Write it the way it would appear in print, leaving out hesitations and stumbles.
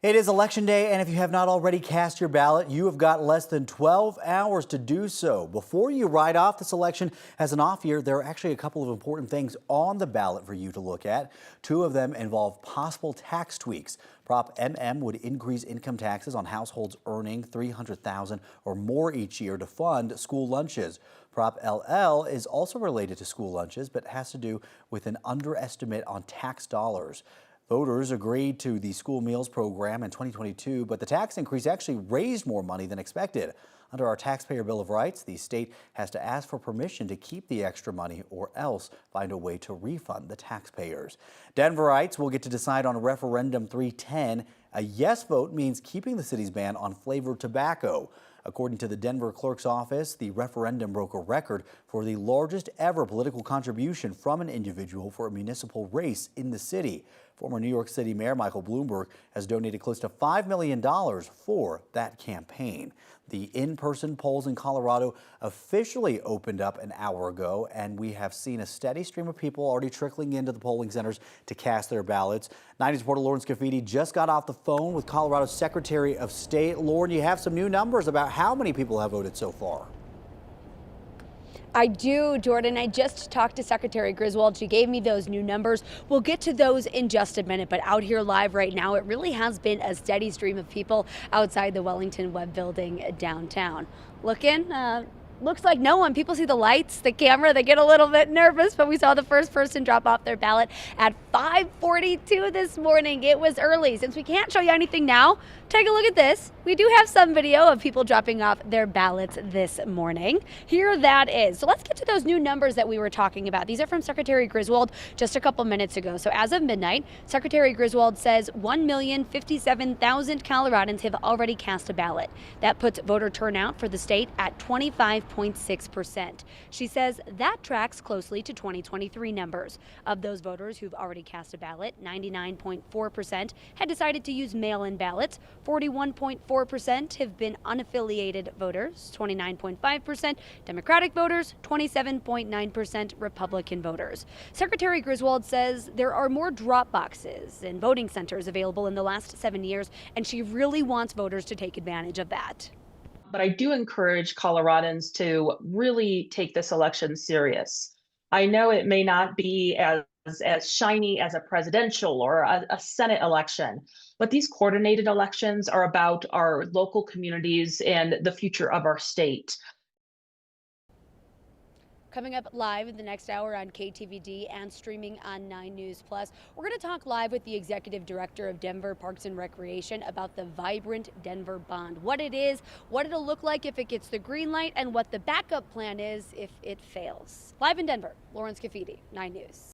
It is Election Day, and if you have not already cast your ballot, you have got less than 12 hours to do so. Before you write off this election as an off year, there are actually a couple of important things on the ballot for you to look at. Two of them involve possible tax tweaks. Prop MM would increase income taxes on households earning $300,000 or more each year to fund school lunches. Prop LL is also related to school lunches, but has to do with an underestimate on tax dollars. Voters agreed to the school meals program in 2022, but the tax increase actually raised more money than expected. Under our Taxpayer Bill of Rights, the state has to ask for permission to keep the extra money or else find a way to refund the taxpayers. Denverites will get to decide on Referendum 310. A yes vote means keeping the city's ban on flavored tobacco. According to the Denver Clerk's Office, the referendum broke a record for the largest ever political contribution from an individual for a municipal race in the city. Former New York City Mayor Michael Bloomberg has donated close to $5 million for that campaign. The in-person polls in Colorado officially opened up an hour ago, and we have seen a steady stream of people already trickling into the polling centers to cast their ballots. 90's reporter Lauren Scafidi just got off the phone with Colorado's Secretary of State. Lauren, you have some new numbers about how many people have voted so far. I do, Jordan. I just talked to Secretary Griswold. She gave me those new numbers. We'll get to those in just a minute, but out here live right now, it really has been a steady stream of people outside the Wellington Webb Building downtown. Looks like no one. People see the lights, the camera, they get a little bit nervous, but we saw the first person drop off their ballot at 5:42 this morning. It was early. Since we can't show you anything now, take a look at this. We do have some video of people dropping off their ballots this morning. Here that is. So let's get to those new numbers that we were talking about. These are from Secretary Griswold just a couple minutes ago. So as of midnight, Secretary Griswold says 1,057,000 Coloradans have already cast a ballot. That puts voter turnout for the state at 25.6%. She says that tracks closely to 2023 numbers. Of those voters who've already cast a ballot, 99.4% had decided to use mail-in ballots. 41.4% have been unaffiliated voters, 29.5% Democratic voters, 27.9% Republican voters. Secretary Griswold says there are more drop boxes and voting centers available in the last 7 years, and she really wants voters to take advantage of that. But I do encourage Coloradans to really take this election serious. I know it may not be as shiny as a presidential or a Senate election, but these coordinated elections are about our local communities and the future of our state. Coming up live in the next hour on KTVD and streaming on 9 News Plus, we're going to talk live with the executive director of Denver Parks and Recreation about the Vibrant Denver Bond, what it is, what it'll look like if it gets the green light, and what the backup plan is if it fails. Live in Denver, Lauren Scafidi, 9 News.